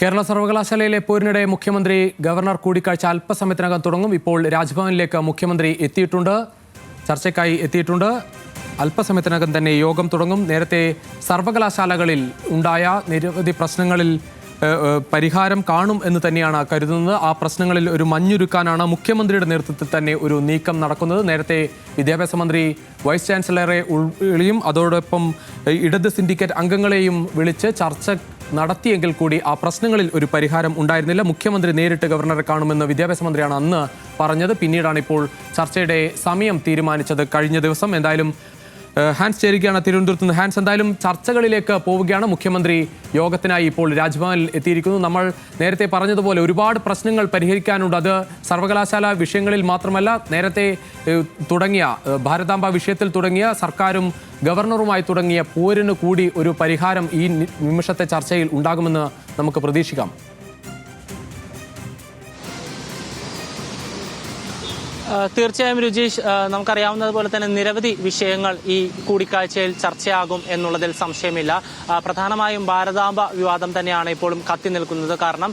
കേരള സർവകലാശാലയിലെ പോരിനിടെ മുഖ്യമന്ത്രി ഗവർണർ കൂടിക്കാഴ്ച അല്പസമയത്തിനകം തുടങ്ങും. ഇപ്പോൾ രാജ്ഭവനിലേക്ക് മുഖ്യമന്ത്രി ചർച്ചയ്ക്കായി എത്തിയിട്ടുണ്ട്. അല്പസമയത്തിനകം തന്നെ യോഗം തുടങ്ങും. നേരത്തെ സർവകലാശാലകളിൽ ഉണ്ടായ നിരവധി പ്രശ്നങ്ങളിൽ പരിഹാരം കാണും എന്ന് തന്നെയാണ് കരുതുന്നത്. ആ പ്രശ്നങ്ങളിൽ ഒരു മഞ്ഞുരുക്കാനാണ് മുഖ്യമന്ത്രിയുടെ നേതൃത്വത്തിൽ തന്നെ ഒരു നീക്കം നടക്കുന്നത്. നേരത്തെ വിദ്യാഭ്യാസ മന്ത്രി വൈസ് ചാൻസലറെ വിളിയും അതോടൊപ്പം ഇടത് സിൻഡിക്കേറ്റ് അംഗങ്ങളെയും വിളിച്ച് ചർച്ച നടത്തിയെങ്കിൽ കൂടി ആ പ്രശ്നങ്ങളിൽ ഒരു പരിഹാരം ഉണ്ടായിരുന്നില്ല. മുഖ്യമന്ത്രി നേരിട്ട് ഗവർണറെ കാണുമെന്ന് വിദ്യാഭ്യാസ മന്ത്രിയാണ് അന്ന് പറഞ്ഞത്. പിന്നീടാണ് ഇപ്പോൾ ചർച്ചയുടെ സമയം തീരുമാനിച്ചത് കഴിഞ്ഞ ദിവസം. എന്തായാലും ഹാൻസ് ചേരുകയാണ് തിരുവനന്തപുരത്ത് നിന്ന്. ഹാൻസ്, എന്തായാലും ചർച്ചകളിലേക്ക് പോവുകയാണ്. മുഖ്യമന്ത്രി യോഗത്തിനായി ഇപ്പോൾ രാജ്ഭവനിൽ എത്തിയിരിക്കുന്നു. നമ്മൾ നേരത്തെ പറഞ്ഞതുപോലെ ഒരുപാട് പ്രശ്നങ്ങൾ പരിഹരിക്കാനുണ്ട്. അത് സർവകലാശാല വിഷയങ്ങളിൽ മാത്രമല്ല, നേരത്തെ തുടങ്ങിയ ഭാരതാംബ വിഷയത്തിൽ തുടങ്ങിയ സർക്കാരും ഗവർണറുമായി തുടങ്ങിയ പോരിന് കൂടി ഒരു പരിഹാരം ഈ നിമിഷത്തെ ചർച്ചയിൽ ഉണ്ടാകുമെന്ന് നമുക്ക് പ്രതീക്ഷിക്കാം. തീർച്ചയായും രുചീഷ്, നമുക്കറിയാവുന്നതുപോലെ തന്നെ നിരവധി വിഷയങ്ങൾ ഈ കൂടിക്കാഴ്ചയിൽ ചർച്ചയാകും എന്നുള്ളതിൽ സംശയമില്ല. പ്രധാനമായും ഭാരതാംബ വിവാദം തന്നെയാണ് ഇപ്പോഴും കത്തി നിൽക്കുന്നത്. കാരണം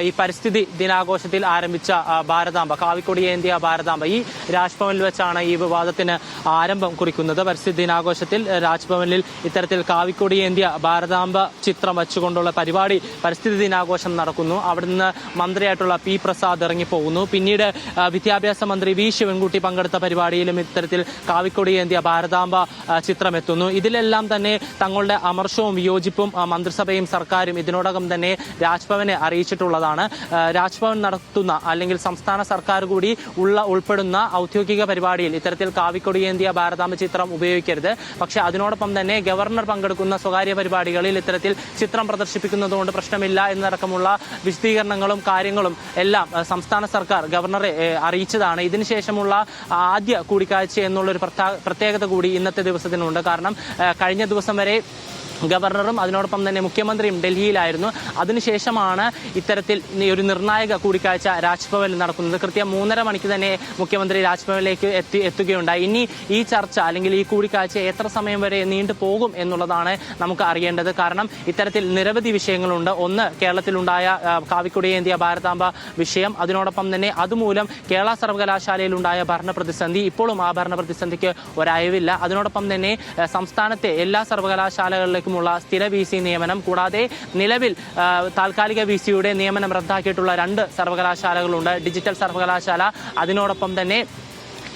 ഈ പരിസ്ഥിതി ദിനാഘോഷത്തിൽ ആരംഭിച്ച ഭാരതാംബ, കാവിക്കൊടിയേന്തിയ ഭാരതാംബ, ഈ രാജ്ഭവനിൽ വെച്ചാണ് ഈ വിവാദത്തിന് ആരംഭം കുറിക്കുന്നത്. പരിസ്ഥിതി ദിനാഘോഷത്തിൽ രാജ്ഭവനിൽ ഇത്തരത്തിൽ കാവിക്കൊടിയേന്തിയ ഭാരതാംബ ചിത്രം വെച്ചുകൊണ്ടുള്ള പരിപാടി, പരിസ്ഥിതി ദിനാഘോഷം നടക്കുന്നു. അവിടുന്ന് മന്ത്രിയായിട്ടുള്ള പി പ്രസാദ് ഇറങ്ങിപ്പോകുന്നു. പിന്നീട് വിദ്യാഭ്യാസ മന്ത്രി വി ശിവൻകുട്ടി പങ്കെടുത്ത പരിപാടിയിലും ഇത്തരത്തിൽ കാവിക്കൊടിയേന്തിയ ഭാരതാംബ ചിത്രം എത്തുന്നു. ഇതിലെല്ലാം തന്നെ തങ്ങളുടെ അമർഷവും വിയോജിപ്പും മന്ത്രിസഭയും സർക്കാരും ഇതിനോടകം തന്നെ രാജ്ഭവനെ അറിയിച്ചിട്ടുള്ളതാണ്. രാജ്ഭവൻ നടത്തുന്ന അല്ലെങ്കിൽ സംസ്ഥാന സർക്കാർ കൂടി ഉൾപ്പെടുന്ന ഔദ്യോഗിക പരിപാടിയിൽ ഇത്തരത്തിൽ കാവിക്കൊടിയേന്തിയ ഭാരതാംബ ചിത്രം ഉപയോഗിക്കരുത്. പക്ഷെ അതിനോടൊപ്പം തന്നെ ഗവർണർ പങ്കെടുക്കുന്ന സ്വകാര്യ പരിപാടികളിൽ ഇത്തരത്തിൽ ചിത്രം പ്രദർശിപ്പിക്കുന്നതുകൊണ്ട് പ്രശ്നമില്ല എന്നടക്കമുള്ള വിശദീകരണങ്ങളും കാര്യങ്ങളും എല്ലാം സംസ്ഥാന സർക്കാർ ഗവർണറെ അറിയിച്ചതാണ്. ഇതിനുശേഷമുള്ള ആദ്യ കൂടിക്കാഴ്ച എന്നുള്ളൊരു പ്രത്യേകത കൂടി ഇന്നത്തെ ദിവസത്തിനുണ്ട്. കാരണം കഴിഞ്ഞ ദിവസം വരെ ഗവർണറും അതിനോടൊപ്പം തന്നെ മുഖ്യമന്ത്രിയും ഡൽഹിയിലായിരുന്നു. അതിനുശേഷമാണ് ഇത്തരത്തിൽ ഒരു നിർണായക കൂടിക്കാഴ്ച രാജ്ഭവനിൽ നടക്കുന്നത്. കൃത്യം 3:30 മണിക്ക് തന്നെ മുഖ്യമന്ത്രി രാജ്ഭവനിലേക്ക് എത്തുകയുണ്ടായി. ഇനി ഈ ചർച്ച അല്ലെങ്കിൽ ഈ കൂടിക്കാഴ്ച എത്ര സമയം വരെ നീണ്ടു പോകും എന്നുള്ളതാണ് നമുക്ക് അറിയേണ്ടത്. കാരണം ഇത്തരത്തിൽ നിരവധി വിഷയങ്ങളുണ്ട്. ഒന്ന്, കേരളത്തിലുണ്ടായ കാവിക്കൊടിയേന്തിയ ഭാരതാംബ വിഷയം. അതിനോടൊപ്പം തന്നെ അതുമൂലം കേരള സർവകലാശാലയിലുണ്ടായ ഭരണപ്രതിസന്ധി. ഇപ്പോഴും ആ ഭരണപ്രതിസന്ധിക്ക് ഒരയവില്ല. അതിനോടൊപ്പം തന്നെ സംസ്ഥാനത്തെ എല്ലാ സർവകലാശാലകളിലേക്കും സ്ഥിര വി സി നിയമനം, കൂടാതെ നിലവിൽ താൽക്കാലിക വി സിയുടെ നിയമനം റദ്ദാക്കിയിട്ടുള്ള 2 സർവകലാശാലകളുണ്ട്. ഡിജിറ്റൽ സർവകലാശാല, അതിനോടൊപ്പം തന്നെ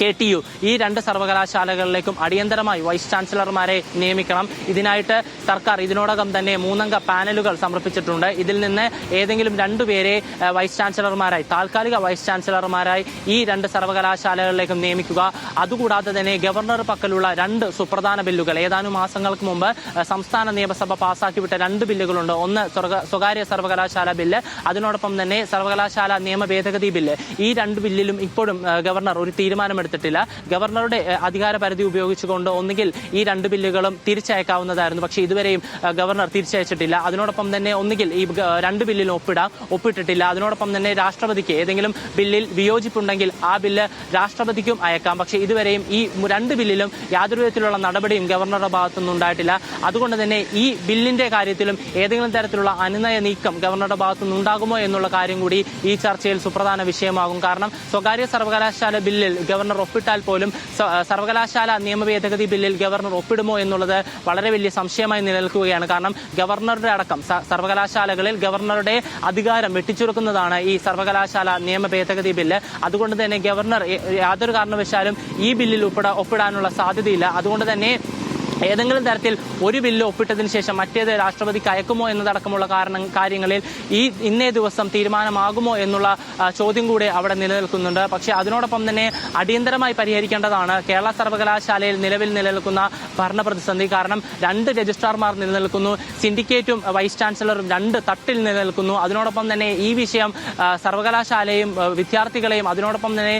KTU. ഈ 2 സർവകലാശാലകളിലേക്കും അടിയന്തരമായി വൈസ് ചാൻസലർമാരെ നിയമിക്കണം. ഇതിനായിട്ട് സർക്കാർ ഇതിനോടകം തന്നെ 3 അംഗ പാനലുകൾ സമർപ്പിച്ചിട്ടുണ്ട്. ഇതിൽ നിന്ന് ഏതെങ്കിലും 2 പേരെ വൈസ് ചാൻസലർമാരായി, താൽക്കാലിക വൈസ് ചാൻസലർമാരായി ഈ 2 സർവകലാശാലകളിലേക്കും നിയമിക്കുക. അതുകൂടാതെ തന്നെ ഗവർണർ പക്കലുള്ള 2 സുപ്രധാന ബില്ലുകൾ, ഏതാനും മാസങ്ങൾക്ക് മുമ്പ് സംസ്ഥാന നിയമസഭ പാസാക്കിവിട്ട 2 ബില്ലുകളുണ്ട്. ഒന്ന്, സ്വകാര്യ സർവകലാശാല ബില്ല്, അതിനോടൊപ്പം തന്നെ സർവകലാശാല നിയമ ഭേദഗതി ബില്ല്. ഈ 2 ബില്ലിലും ഇപ്പോഴും ഗവർണർ ഒരു തീരുമാനം എടുത്തിട്ടില്ല. ഗവർണറുടെ അധികാര പരിധി ഉപയോഗിച്ചുകൊണ്ട് ഒന്നുകിൽ ഈ 2 ബില്ലുകളും തിരിച്ചയക്കാവുന്നതായിരുന്നു. പക്ഷേ ഇതുവരെയും ഗവർണർ തിരിച്ചയച്ചിട്ടില്ല. അതിനോടൊപ്പം തന്നെ ഒന്നുകിൽ ഈ 2 ബില്ലിൽ ഒപ്പിട്ടിട്ടില്ല. അതിനോടൊപ്പം തന്നെ രാഷ്ട്രപതിക്ക് ഏതെങ്കിലും ബില്ലിൽ വിയോജിപ്പുണ്ടെങ്കിൽ ആ ബില്ല് രാഷ്ട്രപതിക്കും അയക്കാം. പക്ഷേ ഇതുവരെയും ഈ 2 ബില്ലിലും യാതൊരു വിധത്തിലുള്ള നടപടിയും ഗവർണറുടെ ഭാഗത്തുനിന്ന് ഉണ്ടായിട്ടില്ല. അതുകൊണ്ട് തന്നെ ഈ ബില്ലിന്റെ കാര്യത്തിലും ഏതെങ്കിലും തരത്തിലുള്ള അനുനയ നീക്കം ഗവർണറുടെ ഭാഗത്തുനിന്ന് ഉണ്ടാകുമോ എന്നുള്ള കാര്യം കൂടി ഈ ചർച്ചയിൽ സുപ്രധാന വിഷയമാകും. കാരണം സ്വകാര്യ സർവകലാശാല ബില്ലിൽ ഗവർണർ ഒപ്പിട്ടാൽ പോലും സർവകലാശാല നിയമ ഭേദഗതി ബില്ലിൽ ഗവർണർ ഒപ്പിടുമോ എന്നുള്ളത് വളരെ വലിയ സംശയമായി നിലനിൽക്കുകയാണ്. കാരണം ഗവർണറുടെ അടക്കം സർവകലാശാലകളിൽ ഗവർണറുടെ അധികാരം വെട്ടിച്ചുരുക്കുന്നതാണ് ഈ സർവകലാശാല നിയമ ഭേദഗതി ബില്ല്. അതുകൊണ്ട് തന്നെ ഗവർണർ യാതൊരു കാരണവശാലും ഈ ബില്ലിൽ ഒപ്പിടാനുള്ള സാധ്യതയില്ല. അതുകൊണ്ട് തന്നെ ഏതെങ്കിലും തരത്തിൽ ഒരു ബില്ല് ഒപ്പിട്ടതിന് ശേഷം മറ്റേത് രാഷ്ട്രപതിക്ക് അയക്കുമോ എന്നതടക്കമുള്ള കാര്യങ്ങളിൽ ഇന്നേ ദിവസം തീരുമാനമാകുമോ എന്നുള്ള ചോദ്യം കൂടെ അവിടെ നിലനിൽക്കുന്നുണ്ട്. പക്ഷേ അതിനോടൊപ്പം തന്നെ അടിയന്തരമായി പരിഹരിക്കേണ്ടതാണ് കേരള സർവകലാശാലയിൽ നിലവിൽ നിലനിൽക്കുന്ന ഭരണപ്രതിസന്ധി. കാരണം 2 രജിസ്ട്രാർമാർ നിലനിൽക്കുന്നു, സിൻഡിക്കേറ്റും വൈസ് ചാൻസലറും 2 തട്ടിൽ നിലനിൽക്കുന്നു. അതിനോടൊപ്പം തന്നെ ഈ വിഷയം സർവകലാശാലയും വിദ്യാർത്ഥികളെയും അതിനോടൊപ്പം തന്നെ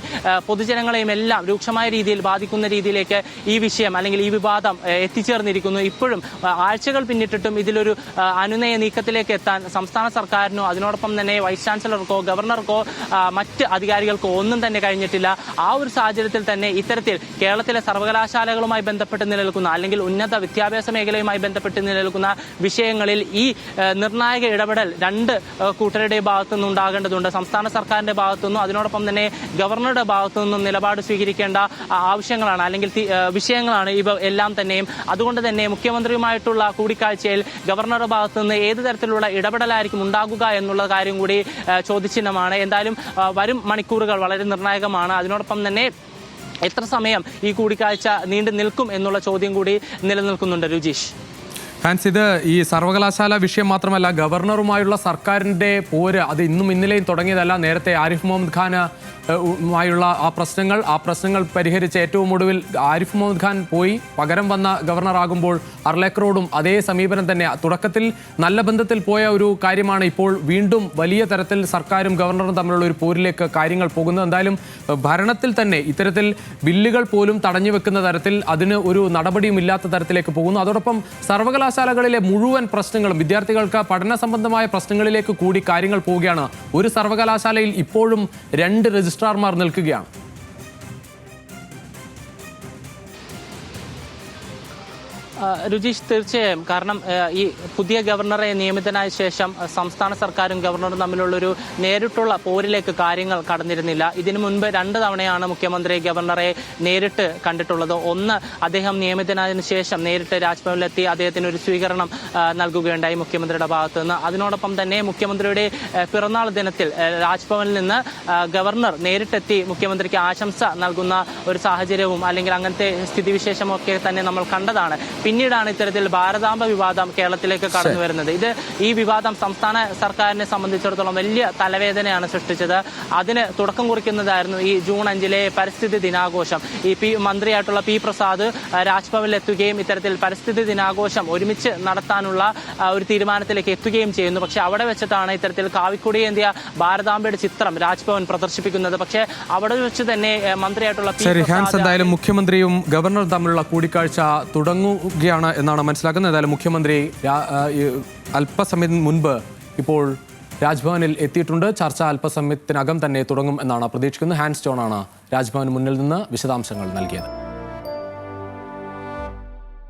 പൊതുജനങ്ങളെയും എല്ലാം രൂക്ഷമായ രീതിയിൽ ബാധിക്കുന്ന രീതിയിലേക്ക് ഈ വിഷയം അല്ലെങ്കിൽ ഈ വിവാദം എത്തിച്ചേർന്നിരിക്കുന്നു. ഇപ്പോഴും ആഴ്ചകൾ പിന്നിട്ടിട്ടും ഇതിലൊരു അനുനയ നീക്കത്തിലേക്ക് എത്താൻ സംസ്ഥാന സർക്കാരിനോ അതിനോടൊപ്പം തന്നെ വൈസ് ചാൻസലർക്കോ ഗവർണർക്കോ മറ്റ് അധികാരികൾക്കോ ഒന്നും തന്നെ കഴിഞ്ഞിട്ടില്ല. ആ ഒരു സാഹചര്യത്തിൽ തന്നെ ഇത്തരത്തിൽ കേരളത്തിലെ സർവകലാശാലകളുമായി ബന്ധപ്പെട്ട് നിലനിൽക്കുന്ന അല്ലെങ്കിൽ ഉന്നത വിദ്യാഭ്യാസ മേഖലയുമായി ബന്ധപ്പെട്ട് നിലനിൽക്കുന്ന വിഷയങ്ങളിൽ ഈ നിർണായക ഇടപെടൽ രണ്ട് കൂട്ടരുടെ ഭാഗത്തുനിന്നും ഉണ്ടാകേണ്ടതുണ്ട്. സംസ്ഥാന സർക്കാരിന്റെ ഭാഗത്തുനിന്നും അതിനോടൊപ്പം തന്നെ ഗവർണറുടെ ഭാഗത്തുനിന്നും നിലപാട് സ്വീകരിക്കേണ്ട ആവശ്യങ്ങളാണ് അല്ലെങ്കിൽ വിഷയങ്ങളാണ് ഇവ എല്ലാം തന്നെയും. അതുകൊണ്ട് തന്നെ മുഖ്യമന്ത്രിയുമായിട്ടുള്ള കൂടിക്കാഴ്ചയിൽ ഗവർണറുടെ ഭാഗത്തുനിന്ന് ഏത് തരത്തിലുള്ള ഇടപെടലായിരിക്കും ഉണ്ടാകുക എന്നുള്ള കാര്യം കൂടി ചോദ്യചിഹ്നമാണ്. എന്തായാലും വരും മണിക്കൂറുകൾ വളരെ നിർണായകമാണ്. അതിനോടൊപ്പം തന്നെ എത്ര സമയം ഈ കൂടിക്കാഴ്ച നീണ്ടു നിൽക്കും എന്നുള്ള ചോദ്യം കൂടി നിലനിൽക്കുന്നുണ്ട്. രുചീഷ്, ഹാൻസ്, ഇത് ഈ സർവകലാശാല വിഷയം മാത്രമല്ല, ഗവർണറുമായുള്ള സർക്കാരിൻ്റെ പോര് അത് ഇന്നും ഇന്നലെയും തുടങ്ങിയതല്ല. നേരത്തെ ആരിഫ് മുഹമ്മദ് ഖാൻ മായുള്ള ആ പ്രശ്നങ്ങൾ പരിഹരിച്ച് ഏറ്റവും ഒടുവിൽ ആരിഫ് മുഹമ്മദ് ഖാൻ പോയി പകരം വന്ന ഗവർണറാകുമ്പോൾ അർലേക്കറോടും അതേ സമീപനം തന്നെ. തുടക്കത്തിൽ നല്ല ബന്ധത്തിൽ പോയ ഒരു കാര്യമാണ് ഇപ്പോൾ വീണ്ടും വലിയ തരത്തിൽ സർക്കാരും ഗവർണറും തമ്മിലുള്ള ഒരു പോരിലേക്ക് കാര്യങ്ങൾ പോകുന്നത്. എന്തായാലും ഭരണത്തിൽ തന്നെ ഇത്തരത്തിൽ ബില്ലുകൾ പോലും തടഞ്ഞു വെക്കുന്ന തരത്തിൽ അതിന് ഒരു നടപടിയും ഇല്ലാത്ത തരത്തിലേക്ക് പോകുന്നു. അതോടൊപ്പം സർവകലാശാലകളിലെ മുഴുവൻ പ്രശ്നങ്ങളും വിദ്യാർത്ഥികൾക്ക് പഠന സംബന്ധമായ പ്രശ്നങ്ങളിലേക്ക് കൂടി കാര്യങ്ങൾ പോവുകയാണ്. ഒരു സർവകലാശാലയിൽ ഇപ്പോഴും 2 രജിസ്ട്രാർമാർ നിൽക്കുകയാണ്. രുചീഷ്, തീർച്ചയായും. കാരണം ഈ പുതിയ ഗവർണറെ നിയമിതനായ ശേഷം സംസ്ഥാന സർക്കാരും ഗവർണറും തമ്മിലുള്ളൊരു നേരിട്ടുള്ള പോരിലേക്ക് കാര്യങ്ങൾ കടന്നിരുന്നില്ല. ഇതിനു മുൻപ് 2 തവണയാണ് മുഖ്യമന്ത്രി ഗവർണറെ നേരിട്ട് കണ്ടിട്ടുള്ളത്. ഒന്ന്, അദ്ദേഹം നിയമിതനായതിനു ശേഷം നേരിട്ട് രാജ്ഭവനിലെത്തി അദ്ദേഹത്തിന് ഒരു സ്വീകരണം നൽകുകയുണ്ടായി മുഖ്യമന്ത്രിയുടെ ഭാഗത്തു നിന്ന്. അതിനോടൊപ്പം തന്നെ മുഖ്യമന്ത്രിയുടെ പിറന്നാൾ ദിനത്തിൽ രാജ്ഭവനിൽ നിന്ന് ഗവർണർ നേരിട്ടെത്തി മുഖ്യമന്ത്രിക്ക് ആശംസ നൽകുന്ന ഒരു സാഹചര്യവും അല്ലെങ്കിൽ അങ്ങനത്തെ സ്ഥിതിവിശേഷമൊക്കെ തന്നെ നമ്മൾ കണ്ടതാണ്. പിന്നീടാണ് ഇത്തരത്തിൽ ഭാരതാംബ വിവാദം കേരളത്തിലേക്ക് കടന്നു വരുന്നത്. ഈ വിവാദം സംസ്ഥാന സർക്കാരിനെ സംബന്ധിച്ചിടത്തോളം വലിയ തലവേദനയാണ് സൃഷ്ടിച്ചത്. അതിന് തുടക്കം കുറിക്കുന്നതായിരുന്നു ഈ ജൂൺ 5 പരിസ്ഥിതി ദിനാഘോഷം. ഈ മന്ത്രിയായിട്ടുള്ള പി പ്രസാദ് രാജ്ഭവനിൽ എത്തുകയും ഇത്തരത്തിൽ പരിസ്ഥിതി ദിനാഘോഷം ഒരുമിച്ച് നടത്താനുള്ള ഒരു തീരുമാനത്തിലേക്ക് എത്തുകയും ചെയ്യുന്നു. പക്ഷെ അവിടെ വെച്ചിട്ടാണ് ഇത്തരത്തിൽ കാവിക്കൊടിയേന്തിയ ഭാരതാംബയുടെ ചിത്രം രാജ്ഭവൻ പ്രദർശിപ്പിക്കുന്നത്. പക്ഷേ അവിടെ വെച്ച് തന്നെ മന്ത്രിയായിട്ടുള്ള എന്തായാലും മുഖ്യമന്ത്രിയും ഗവർണറും തമ്മിലുള്ള കൂടിക്കാഴ്ച തുടങ്ങുകയാണ് എന്നാണ് മനസ്സിലാക്കുന്നത്. ഏതായാലും മുഖ്യമന്ത്രി അല്പസമയം മുൻപ് ഇപ്പോൾ രാജ്ഭവനിൽ എത്തിയിട്ടുണ്ട്. ചർച്ച അല്പസമയത്തിനകം തന്നെ തുടങ്ങും എന്നാണ് പ്രതീക്ഷിക്കുന്നത്. ഹാൻസ് ജോൺ ആണ് രാജ്ഭവന് മുന്നിൽ നിന്ന് വിശദാംശങ്ങൾ നൽകിയത്.